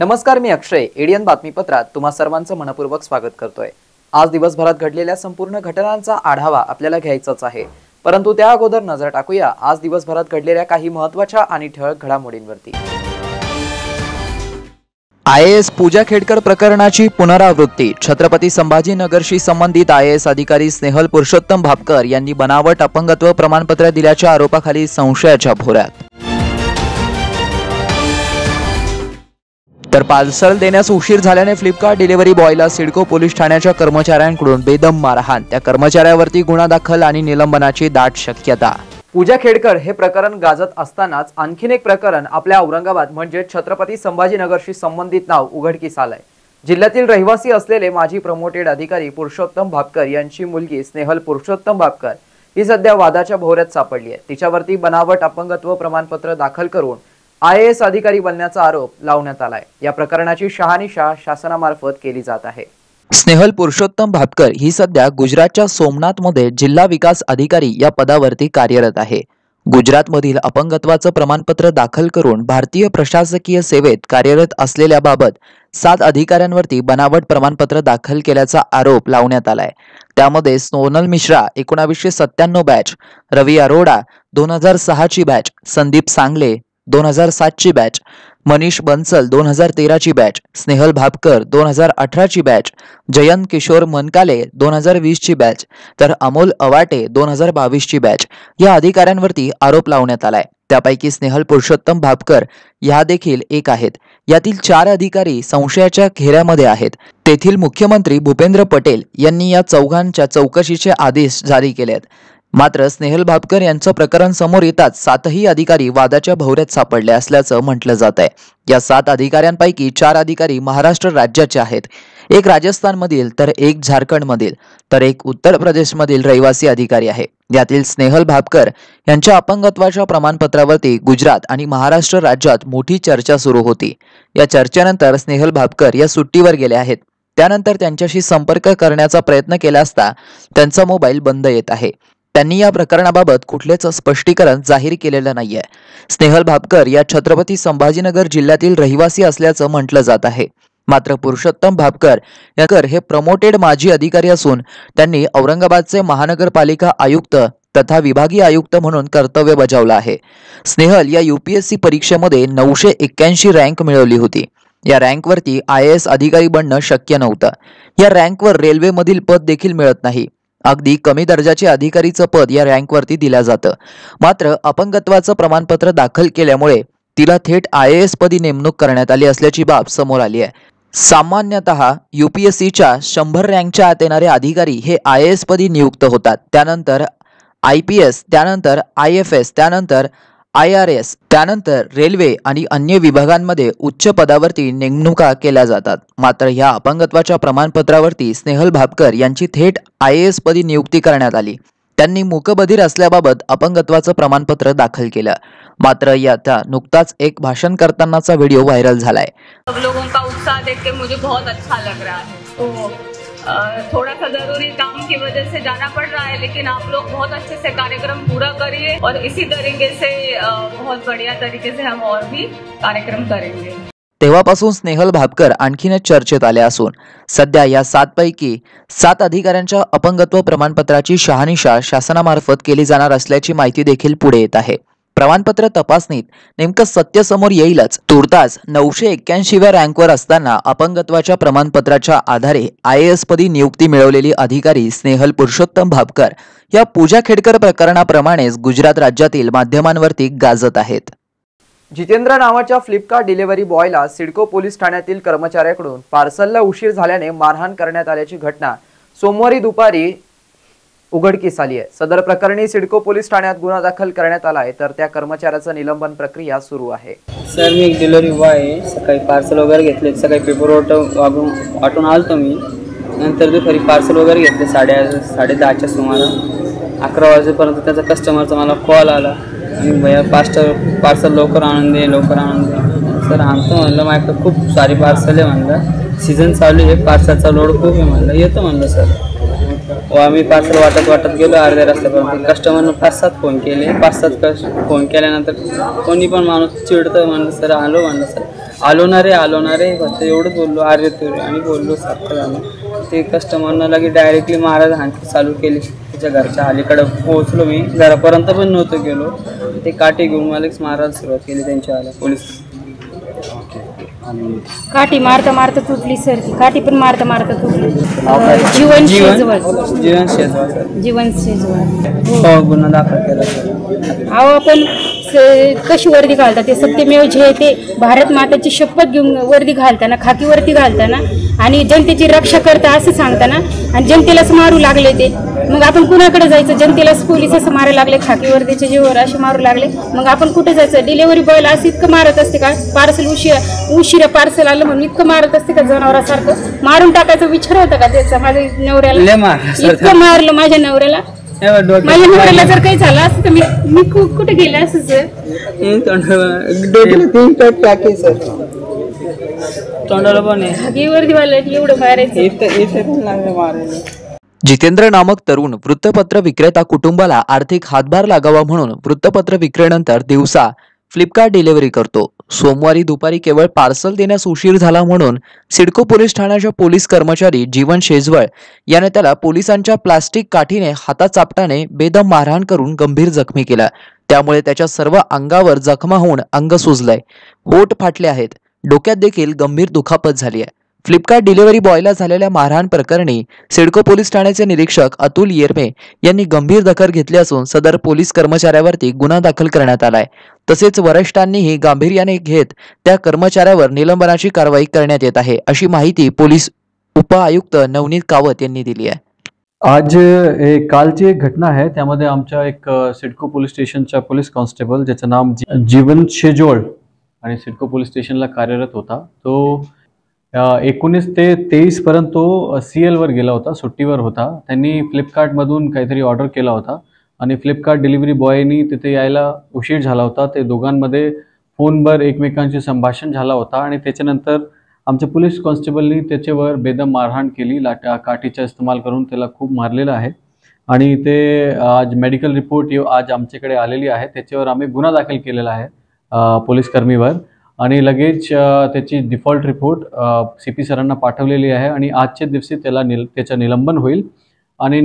नमस्कार, मी अक्षय. एडियन बातमीपत्रात तुम्हा सर्वांचं मनपूर्वक स्वागत करतोय. आज दिवसभरात घडलेल्या संपूर्ण घटनांचा आढावा आपल्याला घ्यायचाच आहे, परंतु त्या अगोदर नजर टाकूया आज दिवसभरात घडलेल्या काही महत्त्वाच्या आणि ठळक घडामोडींवरती. IAS पूजा खेडकर प्रकरणाची पुनरावृत्ती. छत्रपती संभाजीनगरशी संबंधित IAS अधिकारी स्नेहल पुरुषोत्तम भापकर यांनी बनावट अपंगत्व प्रमाणपत्र दिल्याच्या आरोपाखाली संशयाच्या भोवऱ्यात. तर पार्सल देण्यास उशीर झाल्याने फ्लिपकार्ट डिलिव्हरी बॉयला सिडको पोलीस ठाण्याच्या कर्मचाऱ्यांकडून बेदम मारहाण. त्या कर्मचाऱ्यावरती गुन्हा दाखल आणि निलंबनाची दाट शक्यता. पूजा खेडकर हे प्रकरण गाजत असतानाच आणखीन एक प्रकरण आपल्या औरंगाबाद म्हणजे छत्रपती संभाजीनगरशी संबंधित नाव उघडकीस आलंय. जिल्ह्यातील रहिवासी असलेले माजी प्रमोटेड अधिकारी पुरुषोत्तम भापकर यांची मुलगी स्नेहल पुरुषोत्तम भापकर ही सध्या वादाच्या भोवऱ्यात सापडली आहे. तिच्यावरती बनावट अपंगत्व प्रमाणपत्र दाखल करून IAS अधिकारी बनण्याचा आरोप लावण्यात आलाय. या प्रकरणाची शहानिशा शासनामार्फत केली जात आहे. स्नेहल पुरुषोत्तम भापकर ही सध्या गुजरातच्या सोमनाथमध्ये जिल्हा विकास अधिकारी या पदावरती कार्यरत आहे. गुजरातमधील अपंगत्वाचं प्रमाणपत्र दाखल करून भारतीय प्रशासकीय सेवेत कार्यरत असलेल्याबाबत 7 अधिकाऱ्यांवरती बनावट प्रमाणपत्र दाखल केल्याचा आरोप लावण्यात आलाय. त्यामध्ये सोनल मिश्रा 1997 बॅच, रवी अरोडा 2006 ची बॅच, संदीप सांगले 2007 ची बॅच, मनीष बन्सल 2013 ची बॅच, स्नेहल भापकर 2018 ची बॅच, जयंत किशोर मनकाले 2020 ची बॅच, तर अमोल अवाटे 2022 ची बॅच या अधिकाऱ्यांवरती आरोप लावण्यात आलाय. त्यापैकी स्नेहल पुरुषोत्तम भापकर या देखील एक आहेत. यातील 4 अधिकारी संशयाच्या घेऱ्यामध्ये आहेत. तेथील मुख्यमंत्री भूपेंद्र पटेल यांनी या चौघांच्या चौकशीचे आदेश जारी केले आहेत. मात्र स्नेहल भापकर यांचं प्रकरण समोर येताच 7ही अधिकारी वादाच्या भोवऱ्यात सापडले असल्याचं म्हटलं जात आहे. या 7 अधिकाऱ्यांपैकी 4 अधिकारी महाराष्ट्र राज्याचे आहेत. एक राजस्थानमधील, तर एक झारखंडमधील, तर एक उत्तर प्रदेशमधील रहिवासी अधिकारी आहे. यातील स्नेहल भापकर यांच्या अपंगत्वाच्या प्रमाणपत्रावरती गुजरात आणि महाराष्ट्र राज्यात मोठी चर्चा सुरू होती. या चर्चेनंतर स्नेहल भापकर या सुट्टीवर गेले आहेत. त्यानंतर त्यांच्याशी संपर्क करण्याचा प्रयत्न केला असता त्यांचा मोबाईल बंद येत आहे. त्यांनी या प्रकरणाबाबत कुठलेच स्पष्टीकरण जाहीर केलेलं नाहीये. स्नेहल भापकर या छत्रपती संभाजीनगर जिल्ह्यातील रहिवासी असल्याचं म्हटलं जात आहे. मात्र पुरुषोत्तम भापकर हे प्रमोटेड माजी अधिकारी असून त्यांनी औरंगाबादचे महानगरपालिका आयुक्त तथा विभागीय आयुक्त म्हणून कर्तव्य बजावलं आहे. स्नेहल या UPSC परीक्षेमध्ये 981 रँक मिळवली होती. या रँकवरती IAS अधिकारी बनणं शक्य नव्हतं. या रँकवर रेल्वेमधील पद देखील मिळत नाही. अगदी कमी दर्जाचे अधिकारीचं पद या रँकवरती दिलं जातं. मात्र अपंगत्वाचं प्रमाणपत्र दाखल केल्यामुळे तिला थेट IAS पदी नेमणूक करण्यात आली असल्याची बाब समोर आली आहे. सामान्यतः UPSCच्या 100 रँकच्या आत येणारे अधिकारी हे IAS पदी नियुक्त होतात. त्यानंतर IPS, त्यानंतर IFS, त्यानंतर IRS, त्यानंतर रेल्वे आणि अन्य विभागांमध्ये उच्च पदावरती नेमणुका केल्या जातात. मात्र ह्या अपंगत्वाच्या प्रमाणपत्रावरती स्नेहल भापकर यांची थेट IAS पदी नियुक्ती करण्यात आली. त्यांनी मूकबधीर असल्याबाबत अपंगत्वाचं प्रमाणपत्र दाखल केलं. मात्र याचा नुकताच एक भाषण करतानाचा व्हिडिओ व्हायरल झालाय. सब लोगों का उत्साह देख के मुझे बहुत अच्छा लग रहा है. तो थोड़ा सा जरूरी काम की वजह से जाना पड़ रहा है, लेकिन आप लोग बहुत अच्छे से कार्यक्रम पूरा करिए और इसी तरीके से बहुत बढ़िया तरीके से हम और भी कार्यक्रम करेंगे. तेव्हापासून स्नेहल भापकर आणखीनच चर्चेत आले असून सध्या या 7 पैकी 7 अधिकाऱ्यांच्या अपंगत्व प्रमाणपत्राची शहानिशा शासनामार्फत केली जाणार असल्याची माहिती देखील पुढे येत आहे. प्रमाणपत्र तपासणीत नेमकं सत्य समोर येईलच. तुर्तास 981व्या रँकवर असताना अपंगत्वाच्या प्रमाणपत्राच्या आधारे IAS पदी नियुक्ती मिळवलेली अधिकारी स्नेहल पुरुषोत्तम भापकर या पूजा खेडकर प्रकरणाप्रमाणेच गुजरात राज्यातील माध्यमांवरती गाजत आहेत. जितेंद्र नावाच्या फ्लिपकार्ट डिलिव्हरी बॉयला सिडको पोलीस ठाण्यातील कर्मचाऱ्याकडून पार्सलला उशीर झाल्याने मारहाण करण्यात आल्याची घटना सोमवारी दुपारी उघडकीस आली आहे. सदर प्रकरणी सिडको पोलीस ठाण्यात गुन्हा दाखल करण्यात आला आहे, तर त्या कर्मचाऱ्याचं निलंबन प्रक्रिया सुरू आहे. सर, मी एक डिलिव्हरी बॉय आहे. सकाळी पार्सल वगैरे घेतले. सकाळी पेपर वाटून आलतो मी. नंतर दुपारी पार्सल वगैरे घेतले 10:30च्या सुमारास. 11 वाजेपर्यंत त्याचा कस्टमरचा मला कॉल आला आणि भैया पार्सल लवकर आणून दे. सर आणतो म्हणलं, माझ्याकडे खूप सारी पार्सल आहे म्हणलं, सीझन चालू आहे, पार्सलचा लोड खूप आहे म्हणलं, येतो म्हणलं सर. आम्ही पार्सल वाटत गेलो अर्ध्या रस्त्यापर्यंत. कस्टमरनं 5-7 फोन केले. 5-7 फोन केल्यानंतर कोणी पण माणूस चिडतं म्हणलं, सर आलो म्हणलं, सर आलो ना रे फक्त एवढंच बोललो आणि बोललो सारखं झालं. ते कस्टमरनं लगेच डायरेक्टली महाराज हाणकी चालू केली. त्याच्या घरच्या अलीकडं पोहोचलो मी, घरापर्यंत पण नव्हतो गेलो. ते काठी घेऊन मलाच मारायला सुरुवात केली त्यांच्या पोलीस. काठी मारता तुटली सर, ती काठी पण मारता तुटली. जीवन शेजवळ हो, गुन्हा दाखल केला सर. अहो आपण कशी वर्दी घालतात, ते सत्यमेव जे ते भारत माताची शपथ घेऊन वर्दी घालताना, खाकी वर्दी घालताना आणि जनतेची रक्षा करता असं सांगताना आणि जनतेलाच मारू लागले ते. मग आपण कुणाकडे जायचं? जनतेलाच पोलीस असं मारायला लागले, खाकी वर्दीचे जीवर असे मारू लागले, मग आपण कुठे जायचं? डिलेव्हरी बॉयला असं इतकं मारत असते का? पार्सल उशिरा पार्सल आलं म्हणून इतकं मारत असते का? जनावरासारखं मारून टाकायचा विचार होता का त्याचा? माझ्या नवऱ्याला इतकं मारलं, माझ्या नवऱ्याला जर काही झालं असं तर मी कुठे गेले असं सर? तोंडाला पण वर्दीवाला एवढं मारायचं. जितेंद्र नामक तरुण वृत्तपत्र विक्रेता कुटुंबाला आर्थिक हातभार लागावा म्हणून वृत्तपत्र विक्रीनंतर दिवसा फ्लिपकार्ट डिलिव्हरी करतो. सोमवारी दुपारी केवळ पार्सल देण्यास उशीर झाला म्हणून सिडको पोलीस ठाण्याच्या पोलीस कर्मचारी जीवन शेजवळ याने त्याला पोलिसांच्या प्लास्टिक काठीने हाताचापटाने बेदम मारहाण करून गंभीर जखमी केला. त्यामुळे त्याच्या सर्व अंगावर जखमा होऊन अंग सुजलंय, होठ फाटले आहेत, डोक्यात देखील गंभीर दुखापत झाली आहे. फ्लिपकार्ट डिलिव्हरी बॉयला झालेल्या मारहाण प्रकरणी सिडको पोलीस ठाण्याचे निरीक्षक अतुल येरमे यांनी गंभीर दखल घेतली असून सदर पोलीस कर्मचाऱ्यावरती गुन्हा दाखल करण्यात आलाय. तसेच वरिष्ठांनीही गांभीर्याने घेत त्या कर्मचाऱ्यावर निलंबनाची कारवाई करण्यात येत आहे, अशी माहिती पोलीस उपआयुक्त नवनीत कावत यांनी दिली आहे. आज कालची एक घटना आहे, त्यामध्ये आमच्या एक सिडको पोलीस स्टेशनच्या पोलीस कॉन्स्टेबल ज्याचं नाम जीवन शेजवळ आणि सिडको पोलीस स्टेशनला कार्यरत होता, तो 19 ते 23 पर्यंत तो CL वर गेला होता, सुट्टीवर होता. त्यांनी फ्लिपकार्टमधून काहीतरी ऑर्डर केला होता आणि फ्लिपकार्ट डिलिव्हरी बॉयनी तिथे यायला उशीर झाला होता. ते दोघांमध्ये फोनवर एकमेकांशी संभाषण झाला होता आणि त्याच्यानंतर आमच्या पोलीस कॉन्स्टेबलनी त्याच्यावर बेदम मारहाण केली. काठीचा इस्तेमाल करून त्याला खूप मारलेला आहे आणि ते आज मेडिकल रिपोर्ट आज आमच्याकडे आलेली आहे. त्याच्यावर आम्ही गुन्हा दाखल केलेला आहे पोलीस कर्मीवर आणि लगेच त्याची डिफॉल्ट रिपोर्ट CP सरांना पाठवलेली आहे आणि आजच्या दिवशी त्याचं निलंबन होईल आणि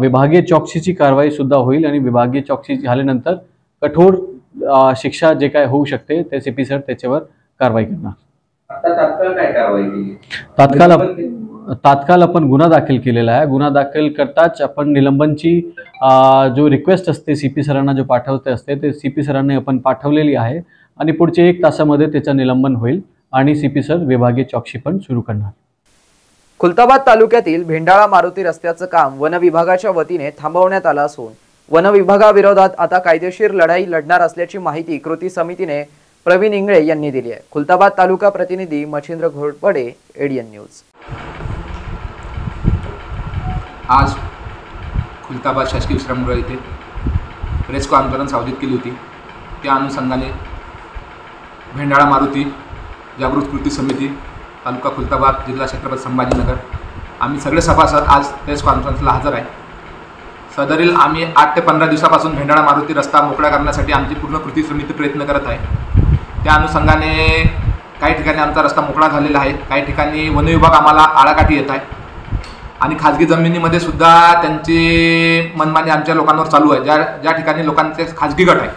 विभागीय चौकशीची कारवाई सुद्धा होईल आणि विभागीय चौकशी झाल्यानंतर कठोर शिक्षा जे काय होऊ शकते ते CP सर त्याच्यावर कारवाई करणार. तात्काळ काय कारवाई केली? तात्काळ आपण गुन्हा दाखल केलेला आहे. गुन्हा दाखल करताच आपण निलंबनची जो रिक्वेस्ट असते CP सरांना जो पाठवते असते ते CP सरांनी आपण पाठवलेली आहे आणि पुढच्या 1 तासामध्ये त्याचं निलंबन होईल आणि CP सर विभागीय चौकशी पण सुरू करणार. खुलताबाद तालुक्यातील भेंडाळा मारुती रस्त्याचं काम वन विभागाच्या वतीने थांबवण्यात आलं असून वन विभागाविरोधात आता कायदेशीर लढाई लढणार असल्याची माहिती कृती समितीने प्रवीण इंगळे यांनी दिली आहे. खुलताबाद तालुका प्रतिनिधी मच्छिंद्र घोरपडे, ADN न्यूज. आज खुलताबाद शासकीय विश्रामगृह इथे प्रेस कॉन्फरन्स आयोजित केली होती. त्या अनुषंगाने भेंडाळा मारुती जागृत कृती समिती तालुका खुलताबाद जिल्हा छत्रपती संभाजीनगर आम्ही सगळे सभासद आज प्रेस कॉन्फरन्सला हजर आहे. सदरील आम्ही 8 ते 15 दिवसापासून भेंडाळा मारुती रस्ता मोकळा करण्यासाठी आमची पूर्ण कृती समिती प्रयत्न करत आहे. त्या अनुषंगाने काही ठिकाणी आमचा रस्ता मोकळा झालेला आहे, काही ठिकाणी वन विभाग आम्हाला आळाकाठी येत आहे आणि खाजगी जमिनीमध्ये सुद्धा त्यांची मनमानी आमच्या लोकांवर चालू आहे. ज्या ठिकाणी लोकांचे खाजगी गट आहे,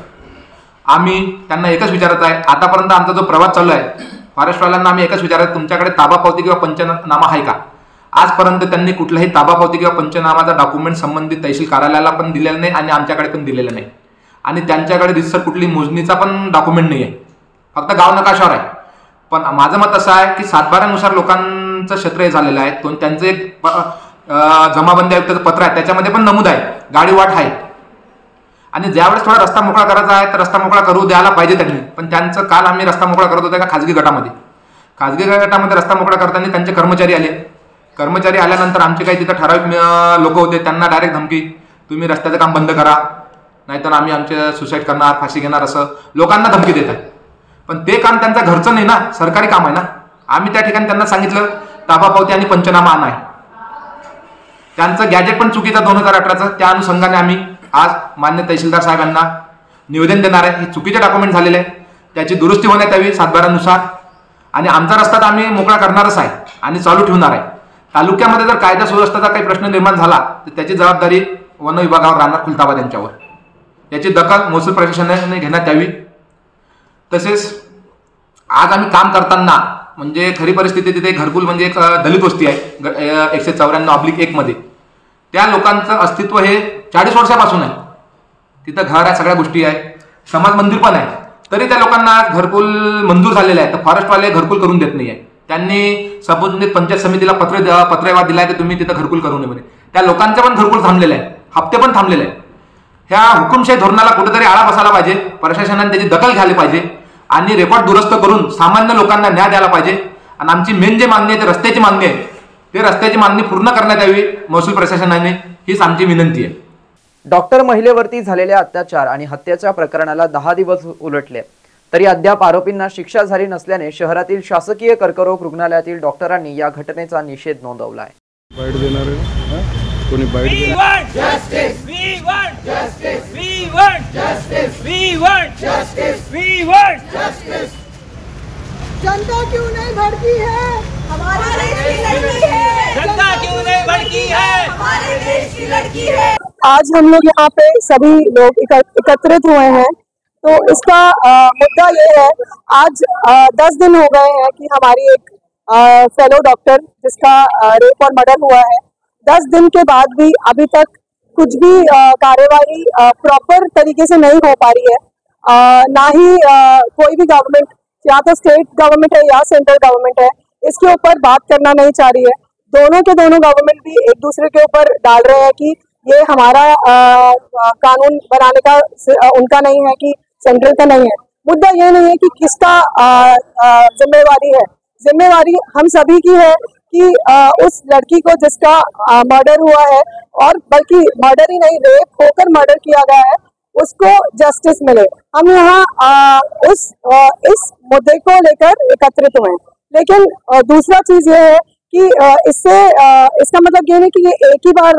आम्ही त्यांना एकच विचारत आहे. आतापर्यंत आमचा जो प्रवास चालू आहे फॉरेस्टवाल्यांना आम्ही एकच विचारत, तुमच्याकडे ताबा पावती किंवा पंचनामा आहे का? आजपर्यंत त्यांनी कुठलाही ताबा पावती किंवा पंचनामाचा डॉक्युमेंट संबंधित तहसील कार्यालयाला पण दिलेला नाही आणि आमच्याकडे पण दिलेलं नाही आणि त्यांच्याकडे रितसर कुठली मोजणीचा पण डॉक्युमेंट नाही आहे, फक्त गाव नकाशावर आहे. पण माझं मत असं आहे की 7/12नुसार लोकांचं क्षेत्र हे झालेलं आहे. त्यांचं एक जमाबंदी आयुक्ताचं पत्र आहे, त्याच्यामध्ये पण नमूद आहे गाडी वाट आहे आणि ज्यावेळेस थोडा रस्ता मोकळा करायचा आहे तर रस्ता मोकळा करू द्यायला पाहिजे त्यांनी. पण त्यांचं काल आम्ही रस्ता मोकळा करत होतो का खाजगी गटामध्ये रस्ता मोकळा करताना त्यांचे कर्मचारी आले, कर्मचारी आल्यानंतर आमचे काही तिथं ठराविक लोक होते, त्यांना डायरेक्ट धमकी, तुम्ही रस्त्याचं काम बंद करा, नाहीतर आम्ही आमचे सुसाईड करणार, फाशी घेणार, असं लोकांना धमकी देत आहे. पण ते काम त्यांचं घरचं नाही ना, सरकारी काम आहे ना. आम्ही त्या ठिकाणी त्यांना सांगितलं ताबा पावती आणि पंचनामा आणा आहे. त्यांचं गॅजेट पण चुकीचं 2018चं. त्या अनुषंगाने आम्ही आज मान्य तहसीलदार साहेबांना निवेदन देणार आहे. हे चुकीचे डॉक्युमेंट झालेले आहे, त्याची दुरुस्ती होण्यात यावी 7/12नुसार. आणि आमचा रस्ता तर आम्ही मोकळा करणारच आहे आणि चालू ठेवणार आहे. तालुक्यामध्ये जर कायदा सुव्यवस्थेचा काही प्रश्न निर्माण झाला तर त्याची जबाबदारी वन विभागावर राहणार, खुलताबाद यांच्यावर. याची दखल महसूल प्रशासनाने घेण्यात यावी. तसेच आज आम्ही काम करताना म्हणजे खरी परिस्थिती तिथे घरकुल म्हणजे एक दलित वस्ती आहे 194/1 मध्ये. त्या लोकांचं अस्तित्व हे 40 वर्षापासून आहे. तिथं घर आहे, सगळ्या गोष्टी आहे, समाज मंदिर पण आहे, तरी त्या लोकांना घरकुल मंजूर झालेले आहे. तर फॉरेस्टवाले घरकुल करून देत नाही आहे. त्यांनी संबंधित पंचायत समितीला पत्रव्यवहार दिलाय की तुम्ही तिथं घरकुल करू नये म्हणे. त्या लोकांचे पण घरकुल थांबलेले आहे, हप्ते पण थांबलेले आहे. ह्या हुकुमशाही धोरणाला कुठेतरी आळा बसायला पाहिजे. प्रशासनाने त्याची दखल घ्यायला पाहिजे आणि रेकॉर्ड दुरुस्त करून सामान्य लोकांना न्याय द्यायला पाहिजे. आणि आमची मेन जे मागणी आहे ते रस्त्याची मागणी आहे, ते रस्त्याची मागणी पूर्ण करण्यात यावी महसूल प्रशासनाने, हीच आमची विनंती आहे. डॉक्टर महिलेवरती झालेल्या अत्याचार आणि हत्येच्या प्रकरणाला 10 दिवस उलटले तरी अद्याप आरोपींना शिक्षा झाली नसल्याने शहरातील शासकीय कर्करोग रुग्णालयातील डॉक्टरांनी या घटनेचा निषेध नोंदवलाय. जनता क्यों नहीं भड़की है? हमारे देश की लड़की है। जनता क्यों नहीं भड़की है? हमारे देश की लड़की है। आज हम लोग यहाँ पे सभी लोग एकत्रित हुए हैं, तो इसका मुद्दा ये है, आज 10 दिन हो गए हैं कि हमारी एक फेलो डॉक्टर जिसका रेप और मर्डर हुआ है, 10 दिन के बाद भी अभी तक कुछ भी कार्यवाही प्रॉपर तरीके से नहीं हो पा रही है. ना ही कोई भी गवर्नमेंट, या तो स्टेट गवर्नमेंट है या सेंट्रल गवर्नमेंट है, इसके ऊपर बात करना नहीं चाह रही है. दोनों के दोनों गवर्नमेंट भी एक दूसरे के ऊपर डाल रहे हैं कि ये हमारा कानून बनाने का उनका नहीं है, कि सेंट्रल का नहीं है. मुद्दा ये नहीं है कि किसका जिम्मेवारी है. जिम्मेवारी हम सभी की है कि उस लड़की को जिसका मर्डर हुआ है, और बल्कि मर्डर ही नहीं, रेप होकर मर्डर किया गया है, उसको जस्टिस मिले. हम यहाँ इस मुद्दे को लेकर एकत्रित हुए हैं. लेकिन दूसरा चीज ये है कि इसका मतलब ये नहीं कि ये एक ही बार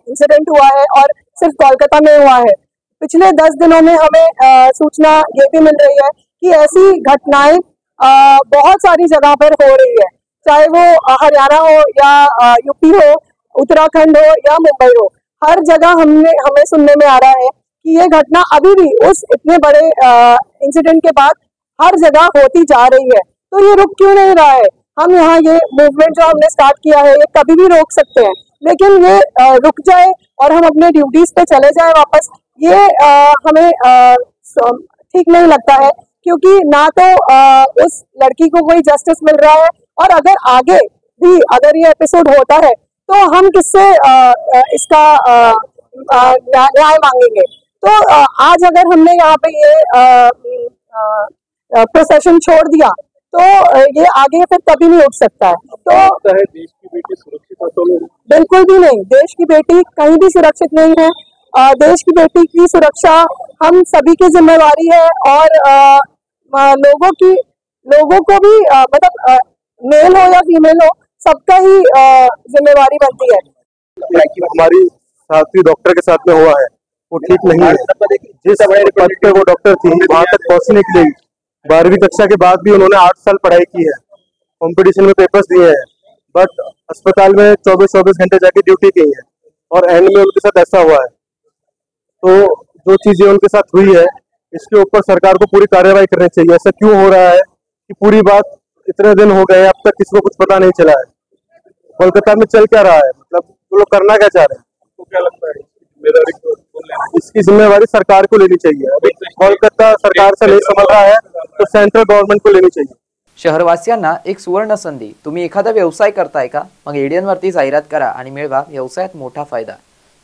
इंसिडेंट हुआ है और सिर्फ कोलकाता में हुआ है. पिछले 10 दिनों में हमें सूचना ये भी मिल रही है कि ऐसी घटनाएं बहुत सारी जगह पर हो रही है, चाहे वो हरियाणा हो या यूपी हो, उत्तराखंड हो या मुंबई हो. हर जगह हमें सुनने में आ रहा है कि ये घटना अभी भी उस इतने बड़े इंसिडेंट के बाद हर जगह होती जा रही है. तो ये रुक क्यों नहीं रहा है? हम यहाँ ये मूवमेंट जो हमने स्टार्ट किया है, ये कभी भी रोक सकते हैं, लेकिन ये रुक जाए और हम अपने ड्यूटीज पे चले जाए वापस, ये हमें ठीक नहीं लगता है. क्योंकि ना तो उस लड़की को कोई जस्टिस मिल रहा है, और अगर आगे भी अगर ये एपिसोड होता है तो हम किससे इसका न्याय मांगेंगे. तो आज अगर हमने यहाँ पे ये प्रोसेशन छोड़ दिया तो ये आगे फिर कभी नहीं उठ सकता है. तो देश की बेटी सुरक्षित है? तो बिल्कुल भी नहीं, देश की बेटी कहीं भी सुरक्षित नहीं है. देश की बेटी की सुरक्षा हम सभी की जिम्मेवारी है, और लोगों को भी मतलब मेल हो या फीमेल हो, सबका ही जिम्मेवारी बनती है. हमारी साथी डॉक्टर के साथ में हुआ है वो ठीक नहीं है. जिस पद पे वो डॉक्टर थी, वहां तक पहुंचने के लिए 12वीं कक्षा के बाद भी उन्होंने 8 साल पढ़ाई की है, कंपटीशन में पेपर्स दिए हैं, बट अस्पताल में 24 घंटे जाके ड्यूटी की है, और एंड में उनके साथ ऐसा हुआ है. तो जो चीजें उनके साथ हुई है, इसके ऊपर सरकार को पूरी कार्रवाई करनी चाहिए. ऐसा क्यों हो रहा है कि पूरी बात इतने दिन हो गए, अब तक किसी को कुछ पता नहीं चला है? कोलकाता में चल क्या रहा है, मतलब वो लोग करना क्या चाह रहे हैं? तो क्या लगता है इसकी जिम्मेवारी सरकार को लेनी चाहिए? अभी कोलकाता सरकार से नहीं समझ रहा है तो सेंट्रल गव्हर्नमेंट को लेनी चाहिए. शहरवासियांना एक सुवर्ण संधी. तुम्ही एखादा व्यवसाय करताय का? मग एडियन वरती जाहिरात करा आणि मिळवा व्यवसायात मोठा फायदा.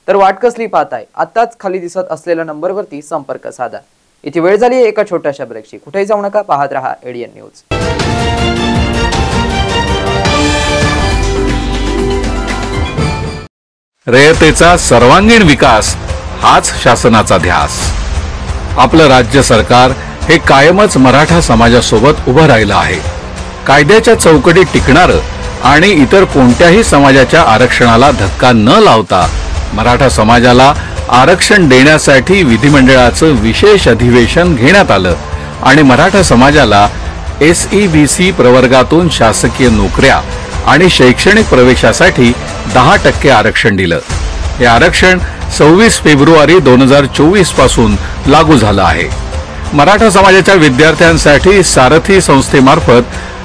तर वाट कसली पाहताय? आताच खाली दिसत असलेल्या नंबरवरती संपर्क साधा. इथे वेळ झाली एका छोट्याशा ब्रेकची. कुठेही जाऊ नका, पाहत रहा एडियन न्यूज. रयतेचा सर्वांगीण विकास हाच शासनाचा ध्यास. आपलं राज्य सरकार हे कायमच मराठा समाजासोबत उभं राहिलं आहे. कायद्याच्या चौकटीत टिकणारं आणि इतर कोणत्याही समाजाच्या आरक्षणाला धक्का न लावता मराठा समाजाला आरक्षण देण्यासाठी विधिमंडळाचं विशेष अधिवेशन घेण्यात आलं आणि मराठा समाजाला SEBC प्रवर्गातून शासकीय नोकऱ्या आणि शैक्षणिक प्रवेशासाठी 10% आरक्षण दिलं. हे आरक्षण 26 फेब्रुवारी 2024 पासून लागू झालं आहे. मराठा समाजाच्या विद्यार्थ्यांसाठी सारथी संस्थेमार्फत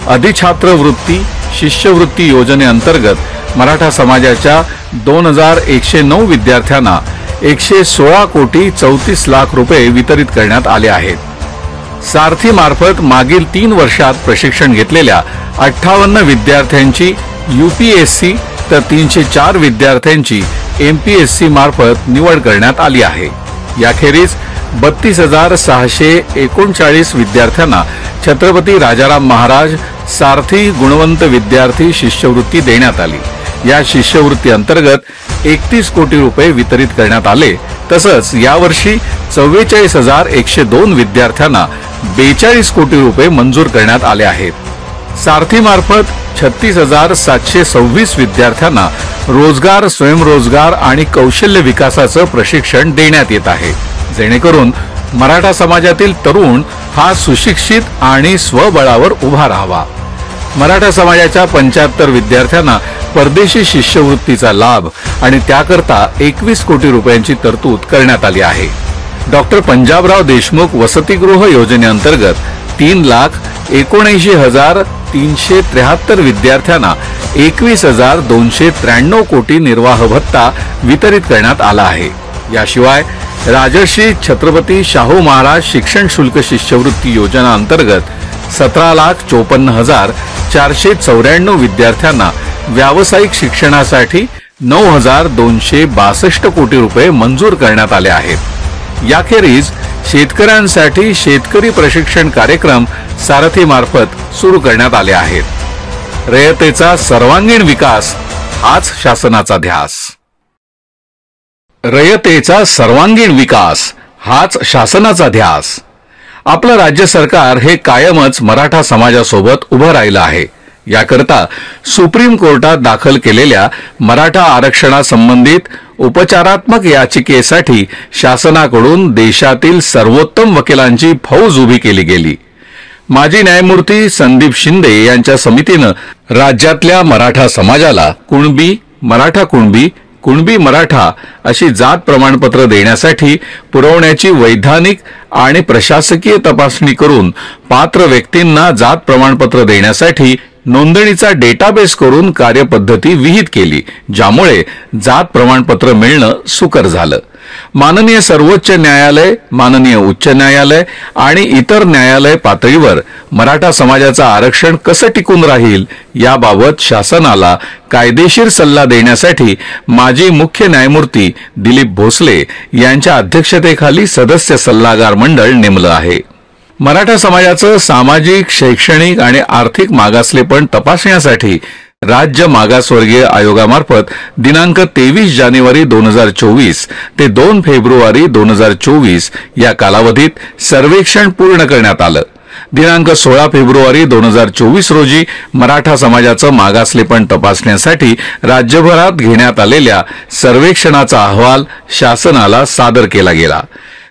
अधिछात्रवृत्ती शिष्यवृत्ती योजनेअंतर्गत मराठा समाजाच्या 2109 विद्यार्थ्यांना 116 कोटी 34 लाख रुपये वितरित करण्यात आले आहेत. सारथी मार्फत मागील 3 वर्षात प्रशिक्षण घेतलेल्या 58 विद्यार्थ्यांची UPSC तर 304 विद्यार्थ्यांची MPSC मार्फत निवड करण्यात आली आहे. याखेरीज 32,639 विद्यार्थ्यांना छत्रपती राजाराम महाराज सारथी गुणवंत विद्यार्थी शिष्यवृत्ती देण्यात आली. या शिष्यवृत्ती अंतर्गत 31 कोटी रुपये वितरित करण्यात आले. तसंच यावर्षी 44,102 विद्यार्थ्यांना 42 कोटी रुपये मंजूर करण्यात आले आहेत. सारथी मार्फत 36,726 विद्यार्थ्यांना रोजगार, स्वयंरोजगार आणि कौशल्य विकासाचं प्रशिक्षण देण्यात येत आहे, जेणेकरून मराठा समाजातील तरुण हा सुशिक्षित आणि स्वबळावर उभा राहावा. मराठा समाजाच्या 75 विद्यार्थ्यांना परदेशी शिष्यवृत्तीचा लाभ आणि त्याकरता 21 कोटी रुपयांची तरतूद करण्यात आली आहे. डॉक्टर पंजाबराव देशमुख वसतिगृह योजनेअंतर्गत 3,79,373 विद्यार्थ्यांना 21,293 कोटी निर्वाह भत्ता वितरित करण्यात आला आहे. याशिवाय राजर्षी छत्रपती शाहू महाराज शिक्षण शुल्क शिष्यवृत्ती योजना अंतर्गत 17,54,494 विद्यार्थ्यांना व्यावसायिक शिक्षणासाठी 9,262 कोटी रुपये मंजूर करण्यात आले आहेत. याखेरीज शेतकऱ्यांसाठी शेतकरी प्रशिक्षण कार्यक्रम सारथी मार्फत सुरू करण्यात आले आहेत. रयतेचा सर्वांगीण विकास हाच शासनाचा ध्यास. रयतेचा सर्वांगीण विकास हाच शासनाचा ध्यास. आपलं राज्य सरकार हे कायमच मराठा समाजासोबत उभं राहिलं आहे. याकरता सुप्रीम कोर्टात दाखल केलेल्या मराठा आरक्षणासंबंधित उपचारात्मक याचिकेसाठी शासनाकडून देशातील सर्वोत्तम वकिलांची फौज उभी केली गेली. माजी न्यायमूर्ती संदीप शिंदे यांच्या समितीनं राज्यातल्या मराठा समाजाला कुणबी, मराठा कुणबी, कुणबी मराठा अशी जात प्रमाणपत्र देण्यासाठी पुरवण्याची वैधानिक आणि प्रशासकीय तपासणी करून पात्र व्यक्तींना जात प्रमाणपत्र देण्यासाठी नोंदणीचा डेटाबेस करून कार्यपद्धती विहित केली, ज्यामुळे जात प्रमाणपत्र मिळणं सुकर झालं. माननीय सर्वोच्च न्यायालय, माननीय उच्च न्यायालय आणि इतर न्यायालय पातळीवर मराठा समाजाचं आरक्षण कसं टिकून राहील याबाबत शासनाला कायदेशीर सल्ला देण्यासाठी माजी मुख्य न्यायमूर्ती दिलीप भोसले यांच्या अध्यक्षतेखाली सदस्य सल्लागार मंडळ नेमलं आहे. मराठा समाजाचं सामाजिक, शैक्षणिक आणि आर्थिक मागासलेपण तपासण्यासाठी राज्य मागासवर्गीय आयोगामार्फत दिनांक 23 जानेवारी 2024 ते 2 फेब्रुवारी 2024 या कालावधीत सर्वेक्षण पूर्ण करण्यात आलं. दिनांक 16 फेब्रुवारी 2024 रोजी मराठा समाजाचं मागासलेपण तपासण्यासाठी राज्यभरात घेण्यात आलेल्या सर्वेक्षणाचा अहवाल शासनाला सादर केला गेला.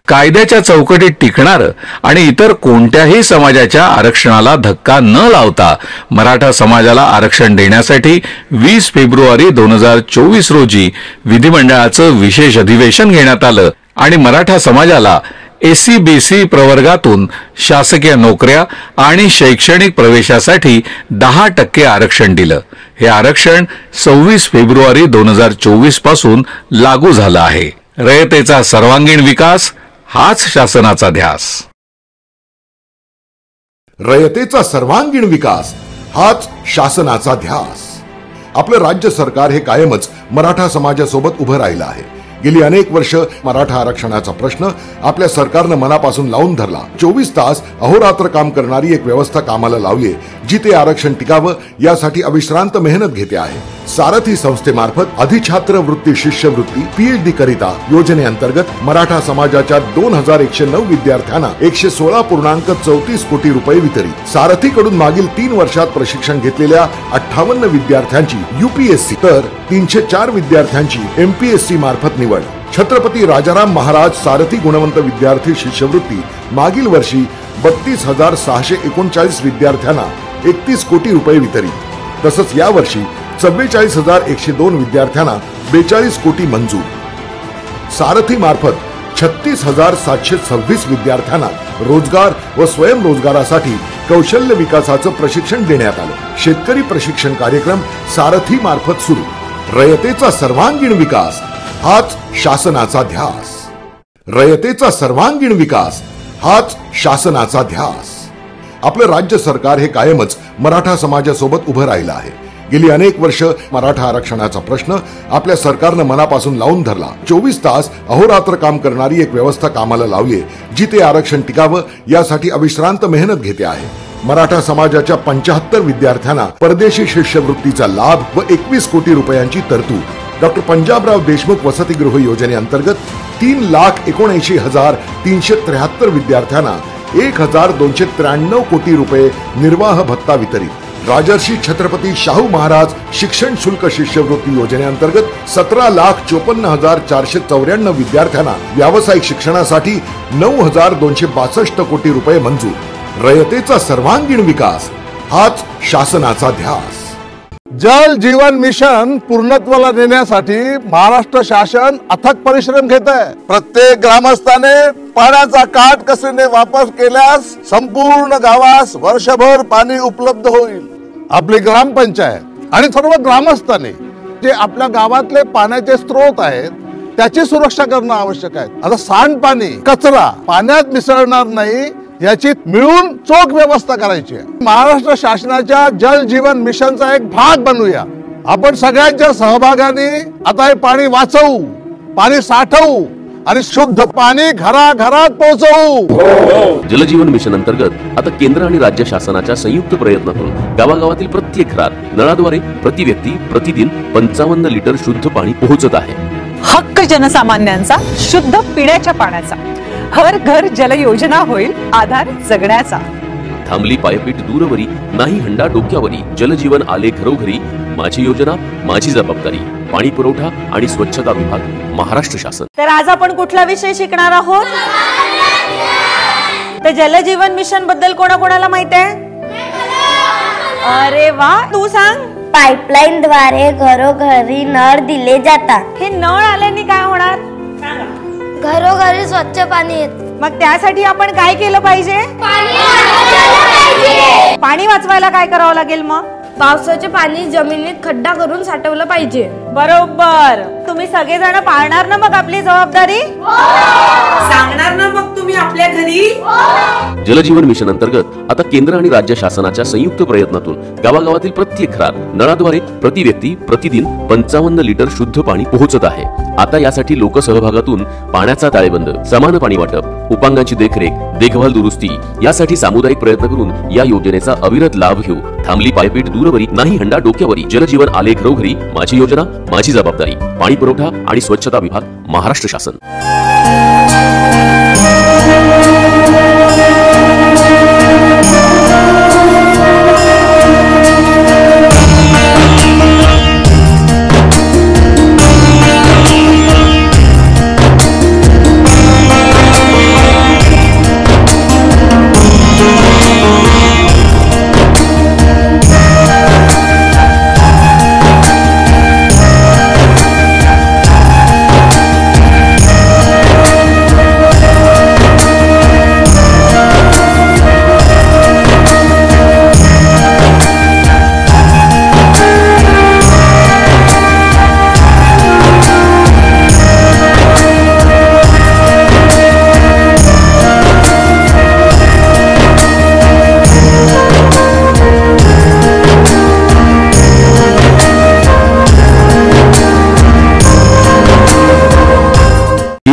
कायद्याच्या चौकटीत टिकणारं आणि इतर कोणत्याही समाजाच्या आरक्षणाला धक्का न लावता मराठा समाजाला आरक्षण देण्यासाठी 20 फेब्रुवारी 2024 रोजी विधिमंडळाचं विशेष अधिवेशन घेण्यात आलं आणि मराठा समाजाला SEBC प्रवर्गातून शासकीय नोकऱ्या आणि शैक्षणिक प्रवेशासाठी 10% आरक्षण दिलं. हे आरक्षण 26 फेब्रुवारी 2024 पासून लागू झालं आहे. रयतेचा सर्वांगीण विकास हाच शासनाचा ध्यास. रयतेचा सर्वांगीण विकास हाच शासनाचा ध्यास. आपलं राज्य सरकार हे कायमच मराठा समाजासोबत उभं राहिलं आहे. गेली अनेक वर्ष मराठा आरक्षणाचा प्रश्न आपल्या सरकारनं मनापासून लावून धरला. 24 तास अहोरात्र काम करणारी एक व्यवस्था कामाला लावली, जी ते आरक्षण टिकावं यासाठी अविश्रांत मेहनत घेते आहे. सारथी संस्थेमार्फत अधिछात्र वृत्ती शिष्यवृत्ती PhD करिता योजनेअंतर्गत मराठा समाजाच्या 2109 विद्यार्थ्यांना 116.34 कोटी रुपये वितरित. सारथीकडून मागील 3 वर्षात प्रशिक्षण घेतलेल्या 58 विद्यार्थ्यांची UPSC तर 304 विद्यार्थ्यांची MPSC मार्फत निवड. छत्रपती राजाराम महाराज सारथी गुणवंत विद्यार्थी शिष्यवृत्ती मागील वर्षी 32,639 विद्यार्थ्यांना 31 कोटी रुपये वितरित. तसंच या वर्षी 44,102 विद्यार्थ्यांना 42 कोटी मंजूर. सारथी मार्फत 36,726 विद्यार्थ्यांना रोजगार व स्वयंरोजगारासाठी कौशल्य विकासाचं प्रशिक्षण देण्यात आलं. शेतकरी प्रशिक्षण कार्यक्रम सारथी मार्फत सुरू. रयतेचा सर्वांगीण विकास हाच शासनाचा ध्यास. रयतेचा सर्वांगीण विकास हाच शासनाचा ध्यास. आपलं राज्य सरकार हे कायमच मराठा समाजासोबत उभं राहिलं आहे. गेली अनेक वर्ष मराठा आरक्षणाचा प्रश्न आपल्या सरकारनं मनापासून लावून धरला. 24 तास अहोरात्र काम करणारी एक व्यवस्था कामाला लावली, जी ते आरक्षण टिकावं यासाठी अविश्रांत मेहनत घेते आहे. मराठा समाजाच्या 75 विद्यार्थ्यांना परदेशी शिष्यवृत्तीचा लाभ व 21 कोटी रुपयांची तरतूद. डॉक्टर पंजाबराव देशमुख वसतिगृह योजनेअंतर्गत 3,79,373 विद्यार्थ्यांना 1,293 कोटी रुपये निर्वाह भत्ता वितरित. राजर्षी छत्रपती शाहू महाराज शिक्षण शुल्क शिष्यवृत्ती योजनेअंतर्गत 17,54,494 विद्यार्थ्यांना व्यावसायिक शिक्षणासाठी 9,262 कोटी रुपये मंजूर. रयतेचा सर्वांगीण विकास हाच शासनाचा ध्यास. जल जीवन मिशन पूर्णत्वाला नेण्यासाठी महाराष्ट्र शासन अथक परिश्रम घेत आहे. प्रत्येक ग्रामस्थाने पाण्याचा काटकसरीने वापर केल्यास संपूर्ण गावास वर्षभर पाणी उपलब्ध होईल. आपली ग्रामपंचायत आणि सर्व ग्रामस्थांनी जे आपल्या गावातले पाण्याचे स्रोत आहेत त्याची सुरक्षा करणं आवश्यक आहे. आता सांडपाणी कचरा पाण्यात मिसळणार नाही याची मिळून चोख व्यवस्था करायची आहे. महाराष्ट्र शासनाच्या जल जीवन मिशनचा एक भाग बनूया. आपण सगळ्यांच्या सहभागाने आता हे पाणी वाचवू, पाणी साठवू आणि शुद्ध पाणी घराघरात पोहोचवू. जलजीवन मिशन अंतर्गत आता केंद्र आणि राज्य शासनाच्या संयुक्त प्रयत्नातून गावागावातील प्रत्येक घरात नळाद्वारे प्रति व्यक्ती प्रतिदिन 55 लिटर शुद्ध पाणी पोहोचत आहे. हक्क जनसामान्यांचा शुद्ध पिण्याच्या पाण्याचा. हर घर जल योजना होईल आधार जगण्याचा. थांबली पायपीट दूरवरी नाही हंडा डोक्यावरी. जलजीवन आले घरोघरी. माझी योजना माझी जबाबदारी. पाणी पुरवठा आणि स्वच्छता विभाग महाराष्ट्र शासन. तर आज आपण कुठला विषय शिकणार आहोत? तर जलजीवन मिशन बद्दल कोणाकोणाला माहित आहे? अरे वा, तू सांग. पाईपलाईन द्वारे घरोघरी नळ दिले जातात. हे नळ आल्याने काय होणार? घरोघरी स्वच्छ पाणी येते. मग त्यासाठी आपण काय केलं पाहिजे? पाणी वाचवायला काय करावं लागेल? मग पावसाचे पाणी जमिनीत खड्डा करून साठवलं पाहिजे. बरोबर. तुम्ही सगळेजण पाळणार ना मग आपली जबाबदारी? सांगणार ना मग तुम्ही आपल्या घरी? जलजीवन मिशन अंतर्गत आता केंद्र आणि राज्य शासनाच्या संयुक्त प्रयत्नातून गावागावातील प्रत्येक घरात नळाद्वारे प्रति व्यक्ती प्रतिदिन 55 लिटर शुद्ध पाणी पोहोचत आहे. आता यासाठी लोकसहभागातून पाण्याचा ताळेबंद, समान पाणी वाटप, उपांगाची देखरेख, देखभाल दुरुस्ती यासाठी सामुदायिक प्रयत्न करून या योजनेचा अविरत लाभ घेऊ. थांबली पायपीट दूरवरी नाही हंडा डोक्यावरी. जलजीवन आले घरोघरी. माझी योजना माझी जबाबदारी. पाणी पुरवठा आणि स्वच्छता विभाग महाराष्ट्र शासन.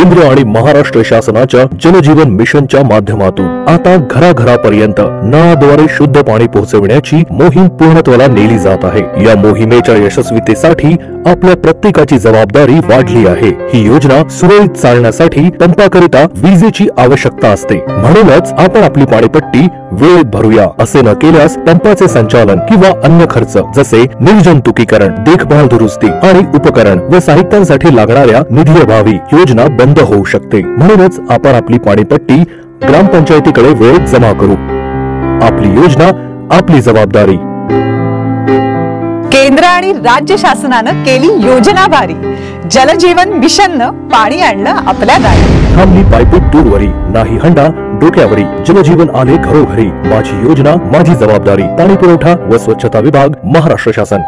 केंद्र आणि महाराष्ट्र शासनाच्या जलजीवन मिशनच्या माध्यमातून आता घराघरापर्यंत नळाद्वारे शुद्ध पाणी पोहोचविण्याची मोहीम पूर्णत्वाला नेली जात आहे। या मोहिमेच्या यशस्वीतेसाठी आपल्या प्रत्येकाची जबाबदारी वाढली आहे। ही योजना सुरळीत चालण्यासाठी पंपाकरिता विजेची आवश्यकता असते, म्हणूनच आपण आपली पाणीपट्टी वेळेत भरूया। असे न केल्यास पंपाचे संचालन किंवा अन्य खर्च जसे निर्जंतुकीकरण, देखभाल, दुरुस्ती आणि उपकरण व साहित्यांसाठी लागणाऱ्या निधीअभावी योजना बंद होऊ शकते। म्हणूनच आपण आपली पाणीपट्टी ग्रामपंचायतीकडे वेळेत जमा करू। आपली योजना, आपली जबाबदारी। केंद्र आणि राज्य शासनानं केली योजना भारी, जलजीवन मिशननं पाणी आणलं आपल्या दारी। थांबली पायपीट दूरवरी, नाही हंडा डोक्यावरी, जलजीवन आले घरोघरी, माझी योजना माझी जबाबदारी। पाणी पुरवठा व स्वच्छता विभाग, महाराष्ट्र शासन।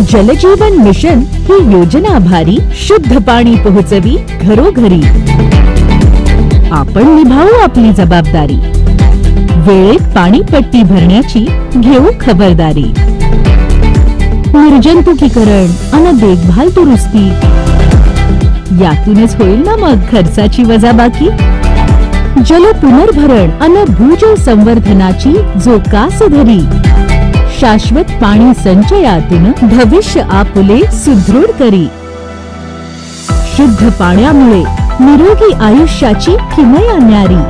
जलजीवन मिशन ही योजना भारी, शुद्ध पाणी पोहोचवी घरोघरी। आपण निभावू आपली जबाबदारी, वेळेत पाणीपट्टी भरण्याची घेऊ खबरदारी। निर्जंतुकीकरण आणि देखभाल दुरुस्ती, यातूनच होईल ना मग खर्चाची वजाबाकी। जल पुनर्भरण आणि भूजल संवर्धनाची जो कास धरी, शाश्वत पाणी संचयातून भविष्य आपुले सुदृढ करी। शुद्ध पाण्यामुळे निरोगी आयुष्याची किमया न्यारी।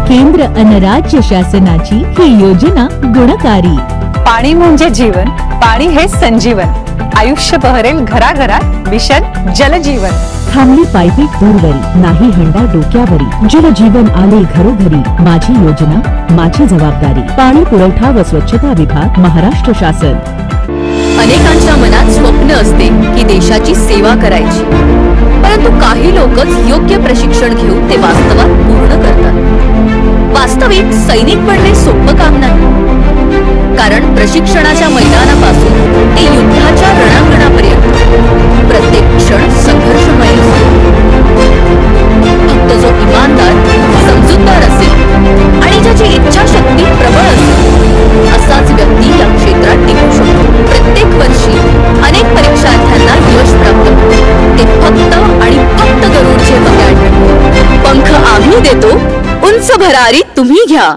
केंद्र आणि राज्य शासनाची ही योजना गुणकारी। पाणी म्हणजे जीवन, पाणी हे संजीवन, आयुष्य बहरेल घराघरात, मिशन जलजीवन। थांबली पायपीट दूरवरी, नाही हंडा डोक्यावरी, जलजीवन आले घरोघरी, माझी योजना माझी जबाबदारी। पाणी पुरवठा व स्वच्छता विभाग, महाराष्ट्र शासन। अनेकांच्या मनात स्वप्न असते की देशाची सेवा करायची, परंतु काही लोकच योग्य प्रशिक्षण घेऊन ते वास्तवात पूर्ण करतात। वास्तविक सैनिक बनणे सोपं काम नाही, कारण प्रशिक्षणाच्या मैदानापासून ते युद्धाच्या रणांगणापर्यंत प्रत्येक क्षण संघर्षमय असतो। फक्त जो इमानदार, समजूतदार असेल आणि ज्याची इच्छाशक्ती प्रबळ असेल, असाच व्यक्ती या क्षेत्रात टिकू शकतो। प्रत्येक वर्षी अनेक परीक्षार्थ्यांना यश प्राप्त होते, ते फक्त आणि फक्त गरुडचे पंख। पंख आम्ही देतो, उंच भरारी तुम्ही घ्या।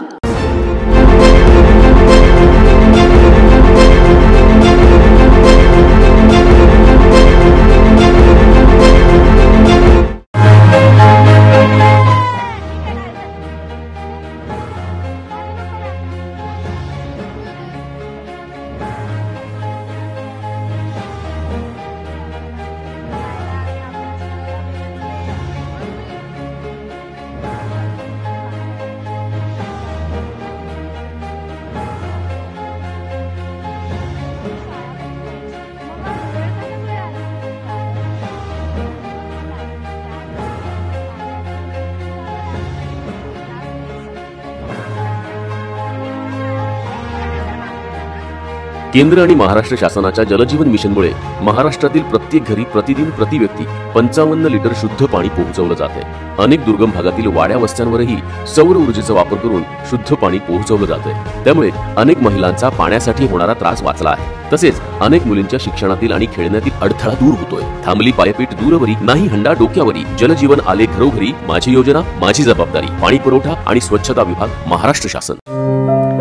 केंद्र आणि महाराष्ट्र शासनाच्या जलजीवन मिशनमुळे महाराष्ट्रातील प्रत्येक घरी प्रतिदिन प्रति व्यक्ती 55 लिटर शुद्ध पाणी पोहोचवलं जात आहे। अनेक दुर्गम भागातील वाड्या वस्त्यांवरही सौर ऊर्जेचा वापर करून शुद्ध पाणी पोहोचवलं जात आहे। त्यामुळे अनेक महिलांचा पाण्यासाठी होणारा त्रास वाचला आहे, तसेच अनेक मुलींच्या शिक्षणातील आणि खेळण्यातील अडथळा दूर होतोय। थांबली पायपीट दूरवरी, नाही हंडा डोक्यावरी, जलजीवन आले घरोघरी, माझी योजना माझी जबाबदारी। पाणी पुरवठा आणि स्वच्छता विभाग, महाराष्ट्र शासन।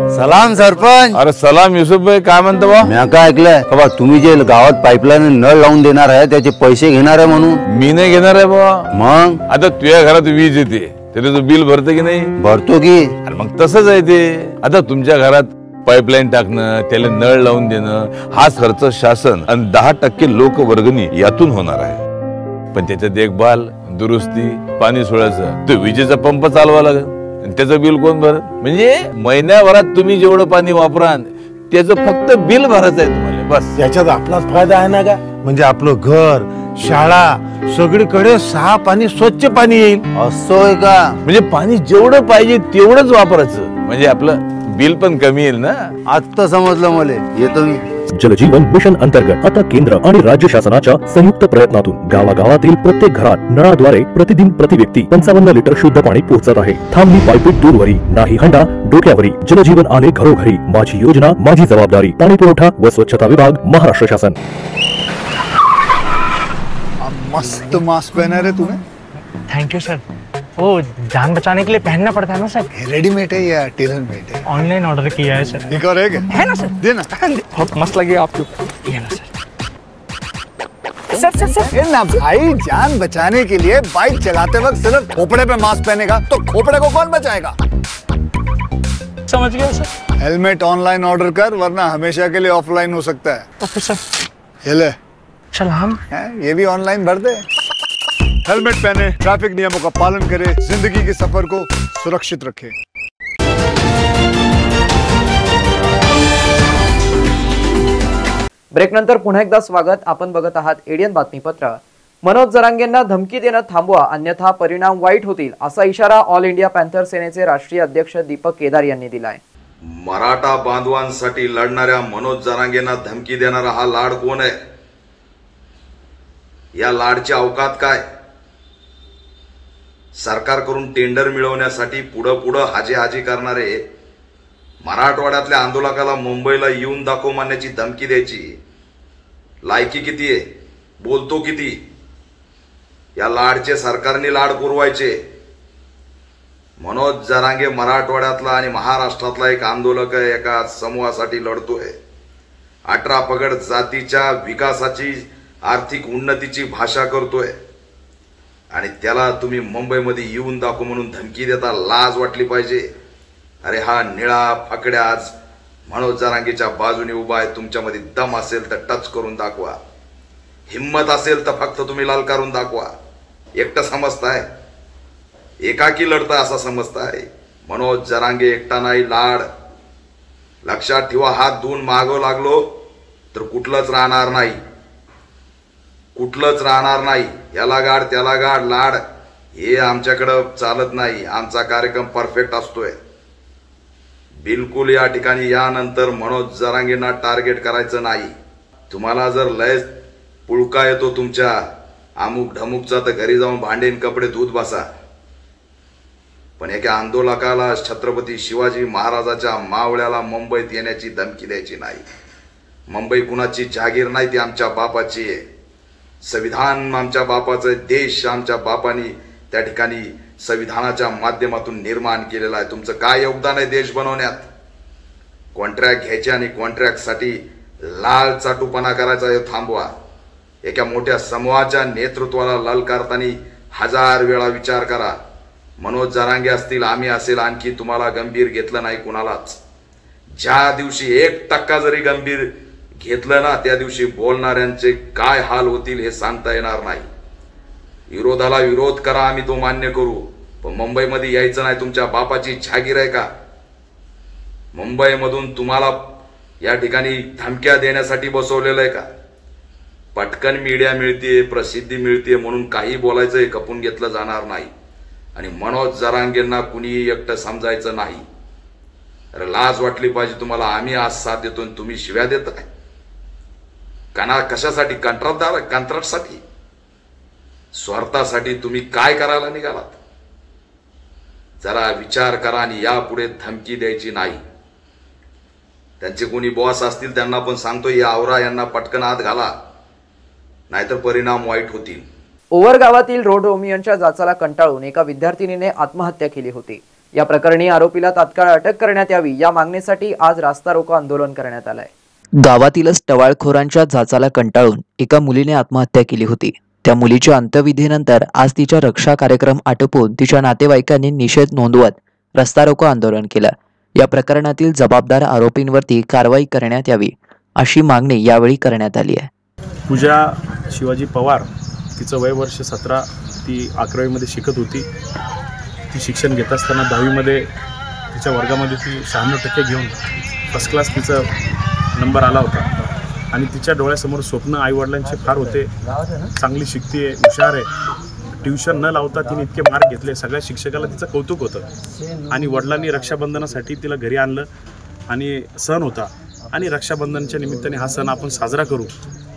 सलाम सरपंच। अरे सलाम युसुफ भाई, काय म्हणतो बा? मी काय ऐकलंय बाबा, तुम्ही जे गावात पाईपलाईन नळ लावून देणार आहे त्याचे पैसे घेणार आहे म्हणून। मी नाही घेणार आहे बा। मग आता तुझ्या घरात वीज येते, त्याला तू बिल भरतो की नाही? भरतो की। अरे मग तसंच आहे ते। आता तुमच्या घरात पाईपलाईन टाकणं, त्याला नळ लावून देणं, हाच खर्च शासन आणि 10% लोक वर्गणी यातून होणार आहे। पण त्याचं देखभाल, दुरुस्ती, पाणी सोडायचं, तो विजेचा पंप चालवा लागेल, त्याचं बिल कोण भरत? म्हणजे महिन्याभरात तुम्ही जेवढं पाणी वापराल त्याचं फक्त बिल भरायचं आहे तुम्हाला, बस। याच्यात आपलाच फायदा आहे ना का? म्हणजे आपलं घर, शाळा, सगळीकडे साफ आणि स्वच्छ पाणी येईल। असं का? म्हणजे पाणी जेवढं पाहिजे तेवढंच वापरायचं, म्हणजे आपलं बिल पण कमी येईल ना। आता समजलं मला, येतो मी। जलजीवन मिशन अंतर्गत आता केंद्र आणि राज्य शासनाच्या संयुक्त प्रयत्नातून गावागावातील प्रत्येक घरात नळाद्वारे प्रतिदिन प्रति व्यक्ती 55 लिटर शुद्ध पाणी पोहोचत आहे। थांबली पायपीट दूरवरी, नाही हंडा डोक्यावरी, जलजीवन आले घरोघरी, माझी योजना माझी जबाबदारी। पाणी पुरवठा व स्वच्छता विभाग, महाराष्ट्र शासन। मस्त मास्क पहना रे तूने। Thank you sir. वो जान बचाने के लिए पहनना पड़ता है ना सर। रेडीमेड है या टेलर मेड है? ऑनलाइन ऑर्डर किया है सर। एक और है क्या? है ना सर। देना। बहुत मस्त लगे आपको। ये ना सर। सर ना भाई, जान बचाने के लिए बाइक चलाते वक्त सिर्फ खोपड़े पे मास्क पहनेगा तो खोपड़े को कौन बचाएगा? समझ गया सर। हेलमेट ऑनलाइन ऑर्डर कर, वरना हमेशा के लिए ऑफलाइन हो सकता है। Okay sir. ये ले सलाम। ये भी ऑनलाइन भर दे। हेलमेट पहने, ट्रैफिक नियमों का पालन करे, जिंदगी के सफर को सुरक्षित रखे। ब्रेकनंतर पुन्हा एकदा स्वागत। आपण बघत आहात एडियन बातमीपत्र। मनोज जरांगेंना धमकी देणं थांबवा, अन्यथा परिणाम वाईट होतील, असा इशारा ऑल इंडिया पॅन्थर सेनेचे राष्ट्रीय अध्यक्ष दीपक केदार यांनी दिलाय। मराठा बांधवांसाठी लढणाऱ्या मनोज जरांगेंना धमकी देणारा हा लाड कोण आहे? या लाडची अवकात काय? सरकारकडून टेंडर मिळवण्यासाठी पुढं हाजी करणारे मराठवाड्यातल्या आंदोलकाला मुंबईला येऊन दाखव मानण्याची धमकी द्यायची लायकी किती आहे? बोलतो किती? या लाडचे सरकारने लाड पुरवायचे। मनोज जरांगे मराठवाड्यातला आणि महाराष्ट्रातला एक आंदोलक आहे, एका समूहासाठी लढतोय। 18 पगड जातीच्या विकासाची, आर्थिक उन्नतीची भाषा करतोय आणि त्याला तुम्ही मुंबईमध्ये येऊन दाखव म्हणून धमकी देता? लाज वाटली पाहिजे। अरे हा निळा फाकड्या आज मनोज जरांगेच्या बाजूने उभा आहे। तुमच्यामध्ये दम असेल तर टच करून दाखवा, हिम्मत असेल तर फक्त तुम्ही ललकारून दाखवा। एकटं समजताय, एकाकी लढता असा समजताय। मनोज जरांगे एकटा नाही, लाड। लक्षात ठेवा, हात धुवून मागं लागलो तर कुठलंच राहणार नाही, कुठलंच राहणार नाही। याला गाड त्याला गाड, लाड हे आमच्याकडं चालत नाही। आमचा कार्यक्रम परफेक्ट असतोय बिलकुल। या ठिकाणी यानंतर मनोज जरांगेंना टार्गेट करायचं नाही। तुम्हाला जर लय पुळका येतो तुमच्या अमुक ढमुकचा तर घरी जाऊन भांडेन कपडे धुत बसा, पण एका आंदोलकाला छत्रपती शिवाजी महाराजाच्या मावळ्याला मुंबईत येण्याची धमकी द्यायची नाही। मुंबई कुणाची जागीर नाही, ती आमच्या बापाची आहे। संविधान आमच्या बापाचं, देश आमच्या बापानी त्या ठिकाणी संविधानाच्या माध्यमातून निर्माण केलेला आहे। तुमचं काय योगदान आहे देश बनवण्यात? कॉन्ट्रॅक्ट घ्यायचे आणि कॉन्ट्रॅक्टसाठी लाल चाटूपणा करायचा हे थांबवा। एका मोठ्या समूहाच्या नेतृत्वाला ललकारताना 1000 वेळा विचार करा। मनोज जरांगे असतील, आम्ही असेल, आणखी तुम्हाला गंभीर घेतलं नाही कुणालाच। ज्या दिवशी 1% जरी गंभीर घेतलं ना, त्या दिवशी बोलणाऱ्यांचे काय हाल होतील हे सांगता येणार नाही। विरोधाला विरोध करा, आम्ही तो मान्य करू, पण मुंबईमध्ये यायचं नाही। तुमच्या बापाची जागीर आहे का? मुंबईमधून तुम्हाला या ठिकाणी धमक्या देण्यासाठी बसवलेलं आहे का? पटकन मीडिया मिळते, प्रसिद्धी मिळते म्हणून काही बोलायचं हे खपून घेतलं जाणार नाही। आणि मनोज जरांगेंना कुणीही एकटं समजायचं नाही। अरे लाज वाटली पाहिजे तुम्हाला। आम्ही आज साथ देतो आणि तुम्ही शिव्या देताय कशासाठी? कंत्राटसाठी, स्वार्थासाठी तुम्ही काय करायला निघालात? जरा विचार करा आणि यापुढे धमकी द्यायची नाही। त्यांचे कोणी बॉस असतील त्यांना पण सांगतो, या आवरा, यांना पटकन आत घाला, नाहीतर परिणाम वाईट होतील। ओव्हर गावातील रोड रोमियोंच्या जाचाला कंटाळून एका विद्यार्थिनीने आत्महत्या केली होती। या प्रकरणी आरोपीला तात्काळ अटक करण्यात यावी या मागणीसाठी आज रास्ता रोको आंदोलन करण्यात आलंय। गावातीलच टवाळखोरांच्या जाचाला कंटाळून एका मुलीने आत्महत्या केली होती। त्या मुलीच्या अंत्यविधीनंतर आज तिचा रक्षा कार्यक्रम आटोपून तिच्या नातेवाईकांनी निषेध नोंदवत रस्ता रोको आंदोलन केलं। या प्रकरणातील जबाबदार आरोपींवरती कारवाई करण्यात यावी अशी मागणी यावेळी करण्यात आली आहे। पूजा शिवाजी पवार, तिचं वय वर्ष 17, ती 11वीमध्ये शिकत होती। ती शिक्षण घेत असताना 10वीमध्ये तिच्या वर्गामध्ये ती 96% घेऊन फर्स्ट क्लास तिचा नंबर आला होता आणि तिच्या डोळ्यासमोर स्वप्न आईवडिलांचे फार होते। चांगली शिकते, हुशार आहे, ट्युशन न लावता तिने इतके मार्क घेतले, सगळ्या शिक्षकाला तिचं कौतुक होतं आणि वडिलांनी रक्षाबंधनासाठी तिला घरी आणलं आणि सण होता आणि रक्षाबंधनच्या निमित्ताने हा सण आपण साजरा करू,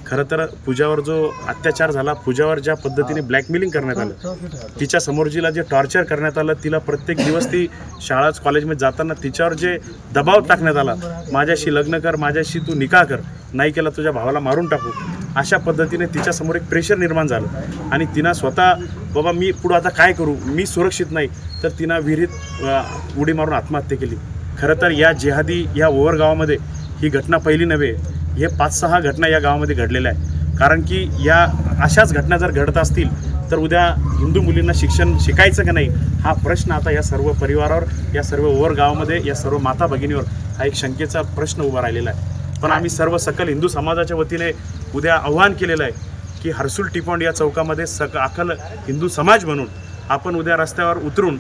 खरं तर पूजावर जो अत्याचार झाला, पूजावर ज्या पद्धतीने ब्लॅकमेलिंग करण्यात आलं, तिच्या समोरजीला जे टॉर्चर करण्यात आलं, तिला प्रत्येक दिवस ती शाळाच कॉलेजमध्ये जाताना तिच्यावर जे दबाव टाकण्यात आला, माझ्याशी लग्न कर, माझ्याशी तू निकाह कर, नाही केला तुझ्या भावाला मारून टाकू, अशा पद्धतीने तिच्यासमोर एक प्रेशर निर्माण झालं आणि तिनं स्वतः बाबा मी पुढं आता काय करू, मी सुरक्षित नाही, तर तिनं विहिरीत उडी मारून आत्महत्या केली. खरं तर या जिहादी या ओव्हर गावामध्ये ही घटना पहिली नव्हे, हे 5-6 घटना या गावामध्ये घडलेल्या आहे. कारण की या अशाच घटना जर घडत असतील तर उद्या हिंदू मुलींना शिक्षण शिकायचं का नाही, हा प्रश्न आता या सर्व परिवारावर, या सर्व ओव्हर गावामध्ये, या सर्व माता भगिनीवर हा एक शंकेचा प्रश्न उभा राहिलेला आहे. पण आम्ही सर्व सकल हिंदू समाजाच्या वतीने उद्या आव्हान केलेलं आहे की हर्सुल टिपॉन्ड या चौकामध्ये अखल हिंदू समाज म्हणून आपण उद्या रस्त्यावर उतरून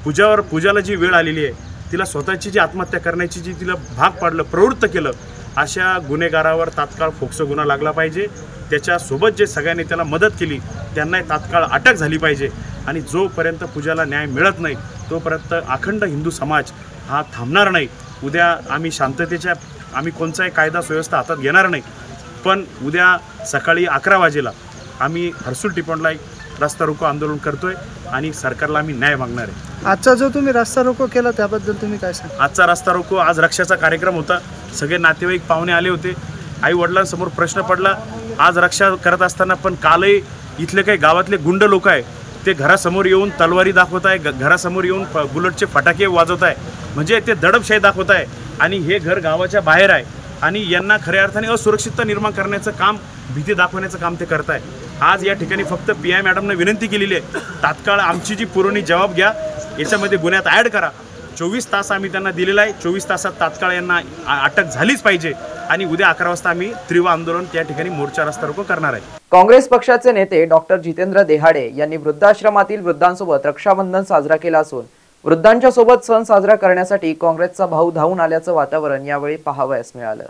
पूजाला जी वेळ आलेली आहे, तिला स्वतःची जी आत्महत्या करण्याची जी तिला भाग पाडलं, प्रवृत्त केलं, अशा गुन्हेगारावर तात्काळ फोक्सो गुन्हा लागला पाहिजे. त्याच्यासोबत जे सगळ्यांनी त्याला मदत केली त्यांनाही तात्काळ अटक झाली पाहिजे. आणि जोपर्यंत पूजाला न्याय मिळत नाही तोपर्यंत अखंड हिंदू समाज हा थांबणार नाही. उद्या आम्ही शांततेच्या, आम्ही कोणताही कायदा सुव्यवस्था हातात घेणार नाही, पण उद्या सकाळी 11 वाजेला आम्ही हर्सुल टिपॉन्डला एक रस्ता रोको आंदोलन करतोय आणि सरकारला आम्ही न्याय मागणार आहे. आजचा जो तुम्ही रस्ता रोको केला त्याबद्दल तुम्ही काय सांगा? आजचा रस्ता रोको, आज रक्षाचा कार्यक्रम होता, सगळे नातेवाईक पाहुणे आले होते, आई वडिलांसमोर प्रश्न पडला. आज रक्षा करत असताना पण कालही इथले काही गावातले गुंड लोक आहे ते घरासमोर येऊन तलवारी दाखवत आहे, घरासमोर येऊन बुलेटचे फटाके वाजवत आहे, म्हणजे ते दडपशाही दाखवत आहे. आणि हे घर गावाच्या बाहेर आहे आणि यांना खऱ्या अर्थाने असुरक्षितता निर्माण करण्याचं काम, भीती दाखवण्याचं काम ते करत आहे. आज या ठिकाणी फक्त PI मॅडमने विनंती केलेली आहे, तात्काळ आमची जी पुरवणी जबाब घ्या, याच्यामध्ये गुन्ह्यात ॲड करा. 24 तास आम्ही त्यांना दिलेला आहे, 24 तासात तात्काळ यांना अटक झालीच पाहिजे. आणि उद्या 11 वाजता आम्ही तीव्र आंदोलन त्या ठिकाणी मोर्चा रस्ता रोको करणार आहे. काँग्रेस पक्षाचे नेते डॉक्टर जितेंद्र देहाडे यांनी वृद्धाश्रमातील वृद्धांसोबत रक्षाबंधन साजरा केला असून वृद्धांच्या सोबत सण साजरा करण्यासाठी काँग्रेसचा भाऊ धावून आल्याचं वातावरण यावेळी पाहावयास मिळालं.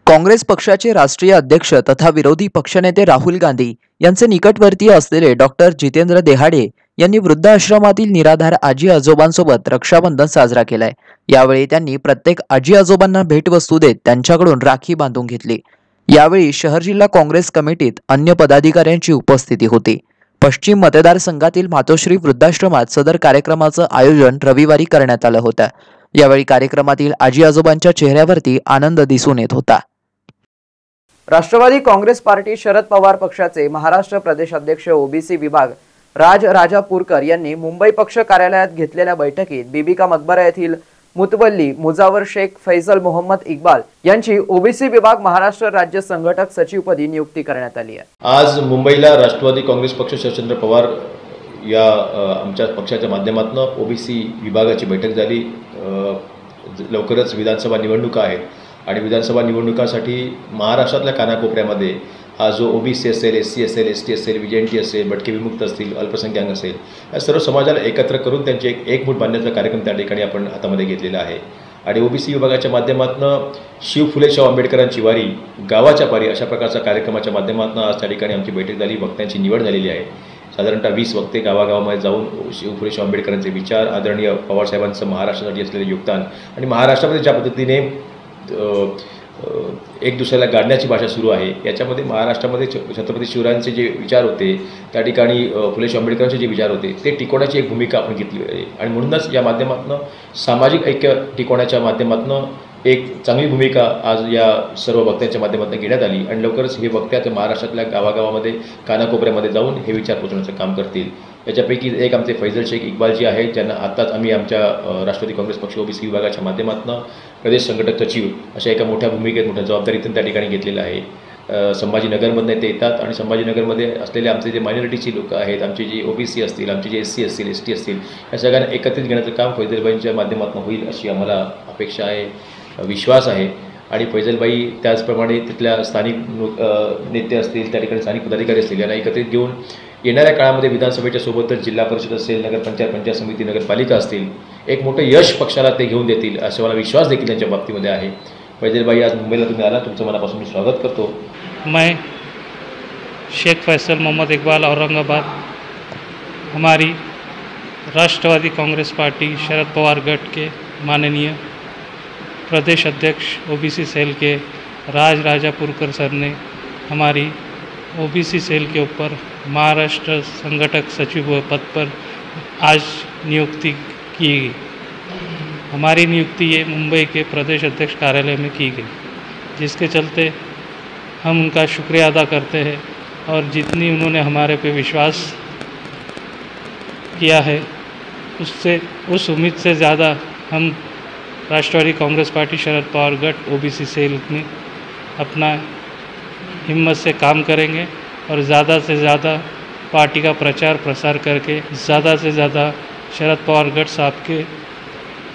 काँग्रेस पक्षाचे राष्ट्रीय अध्यक्ष तथा विरोधी पक्षनेते राहुल गांधी यांचे निकटवर्तीय असलेले डॉक्टर जितेंद्र देहाडे यांनी वृद्धाश्रमातील निराधार आजी आजोबांसोबत रक्षाबंधन साजरा केलाय. यावेळी त्यांनी प्रत्येक आजी आजोबांना भेटवस्तू देत त्यांच्याकडून राखी बांधून घेतली. यावेळी शहर जिल्हा काँग्रेस कमिटीत अन्य पदाधिकाऱ्यांची उपस्थिती होती. पश्चिम मतदारसंघातील मातोश्री वृद्धाश्रमात सदर कार्यक्रमाचं आयोजन रविवारी करण्यात आलं होतं. यावेळी कार्यक्रमातील आजी आजोबांच्या चेहऱ्यावरती आनंद दिसून येत होता. राष्ट्रवादी काँग्रेस पार्टी शरद पवार पक्षाचे महाराष्ट्र प्रदेश अध्यक्ष ओबीसी विभाग राजापूरकर यांनी मुंबई पक्ष कार्यालयात घेतलेल्या बैठकीत बीबी का मकबरा येथील मुतवल्ली मुजावर शेख फैसल मोहम्मद इक्बाल यांची ओबीसी विभाग महाराष्ट्र राज्य संघटक सचिवपदी नियुक्ती करण्यात आली आहे. आज मुंबईला राष्ट्रवादी काँग्रेस पक्ष शरदचंद्र पवार या आमच्या पक्षाच्या माध्यमातून ओबीसी विभागाची बैठक झाली. लवकरच विधानसभा निवडणुका आहेत आणि विधानसभा निवडणुकासाठी महाराष्ट्रातल्या कानाकोपऱ्यामध्ये हा जो ओबीसी असेल, SC असेल, ST असेल, VJNT असेल, भटके विमुक्त असतील, अल्पसंख्याक असेल, या सर्व समाजाला एकत्र करून त्यांचे एकमूठ बांधण्याचा कार्यक्रम त्या ठिकाणी आपण हातामध्ये घेतलेला आहे. आणि ओबीसी विभागाच्या माध्यमातून शिव फुले शाहू आंबेडकरांची वारी गावाच्या पारी अशा प्रकारच्या कार्यक्रमाच्या माध्यमातून आज त्या ठिकाणी आमची बैठक झाली. वक्त्यांची निवड झालेली आहे. साधारणतः 20 वक्ते गावागावामध्ये जाऊन शिव फुले शाहू आंबेडकरांचे विचार, आदरणीय पवारसाहेबांचं महाराष्ट्रासाठी असलेलं योगदान आणि महाराष्ट्रामध्ये ज्या पद्धतीने एक दुसऱ्याला गाडण्याची भाषा सुरू आहे, याच्यामध्ये महाराष्ट्रामध्ये छत्रपती शिवरायांचे जे विचार होते, त्या ठिकाणी फुले शाहू आंबेडकरांचे जे विचार होते, ते टिकवण्याची एक भूमिका आपण घेतली आहे. आणि म्हणूनच या माध्यमातून सामाजिक ऐक्य टिकवण्याच्या माध्यमातून एक चांगली भूमिका आज या सर्व वक्त्यांच्या माध्यमातून घेण्यात आली. आणि लवकरच हे वक्ते आता महाराष्ट्रातल्या गावागावामध्ये कानाकोपऱ्यामध्ये जाऊन हे विचार पोचवण्याचं काम करतील. याच्यापैकी एक आमचे फैजल शेख इक्बालजी आहेत, ज्यांना आत्ताच आम्ही आमच्या राष्ट्रवादी काँग्रेस पक्ष ओबीसी विभागाच्या माध्यमातून प्रदेश संघटक सचिव अशा एका मोठ्या भूमिकेत, मोठ्या जबाबदारीतून त्या ठिकाणी घेतलेलं आहे. संभाजीनगरमधून ते येतात आणि संभाजीनगरमध्ये असलेले आमचे जे मायनॉरिटीची लोक आहेत, आमचे जे ओबीसी असतील, आमचे जे SC असतील, ST असतील, या सगळ्यांना एकत्रित घेण्याचं काम फैजलबाईंच्या माध्यमातून होईल अशी आम्हाला अपेक्षा आहे, विश्वास आहे. आणि फैजलबाई त्याचप्रमाणे तिथल्या स्थानिक नेते असतील, त्या ठिकाणी स्थानिक पदाधिकारी असतील, यांना एकत्रित घेऊन येणाऱ्या काळामध्ये विधानसभेच्या सोबतच जिल्हा परिषद असेल, नगरपंचायत, पंचायत समिती, नगरपालिका असतील, एक मोठं यश पक्षाला ते घेऊन देतील असं मला विश्वास देखील त्यांच्या बाबतीमध्ये आहे. फैजलबाई, आज मुंबईला तुम्ही आला, तुमचं मनापासून मी स्वागत करतो. मैं शेख फैसल मोहम्मद इकबाल, औरंगाबाद, हमारी राष्ट्रवादी कांग्रेस पार्टी शरद पवार गट के माननीय प्रदेश अध्यक्ष ओबीसी सेल के राजापुरकर सर ने हमारी ओबीसी सेल के ऊपर महाराष्ट्र संगठक सचिव पद पर आज नियुक्ति की गई। हमारी नियुक्ति ये मुंबई के प्रदेश अध्यक्ष कार्यालय में की गई, जिसके चलते हम उनका शुक्रिया अदा करते हैं और जितनी उन्होंने हमारे पे विश्वास किया है उससे उस उम्मीद से ज़्यादा हम राष्ट्रवादी कांग्रेस पार्टी शरद पवार गट ओबीसी सेल में अपना हिम्मत से काम करेंगे और ज़्यादा से ज़्यादा पार्टी का प्रचार प्रसार करके ज़्यादा से ज़्यादा शरद पवार गट साहब के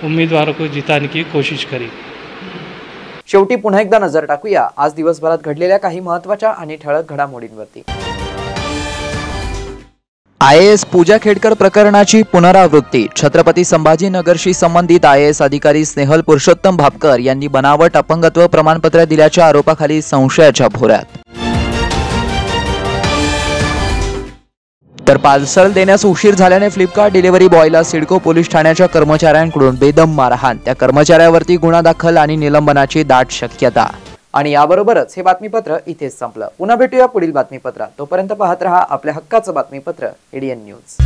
उम्मीदवारों को जिताने की कोशिश करेंगे। शेवटी पुन्हा एकदा नजर टाकूया आज दिवसभरात घडलेल्या काही महत्त्वाच्या आणि ठळक घडामोडींवरती। IAS पूजा खेडकर प्रकरणाची पुनरावृत्ती। छत्रपती संभाजीनगरशी संबंधित IAS अधिकारी स्नेहल पुरुषोत्तम भापकर यांनी बनावट अपंगत्व प्रमाणपत्र दिल्याच्या आरोपाखाली संशयाच्या भोवऱ्यात। तर पार्सल देण्यास उशीर झाल्याने फ्लिपकार्ट डिलिव्हरी बॉयला सिडको पोलीस ठाण्याच्या कर्मचाऱ्यांकडून बेदम मारहाण। त्या कर्मचाऱ्यावरती गुन्हा दाखल आणि निलंबनाची दाट शक्यता। आणि याबरोबरच हे बातमीपत्र इथेच संपलं। पुन्हा भेटूया पुढील बातमीपत्रात। तोपर्यंत पाहत रहा आपल्या हक्काचं बातमीपत्र ADN न्यूज।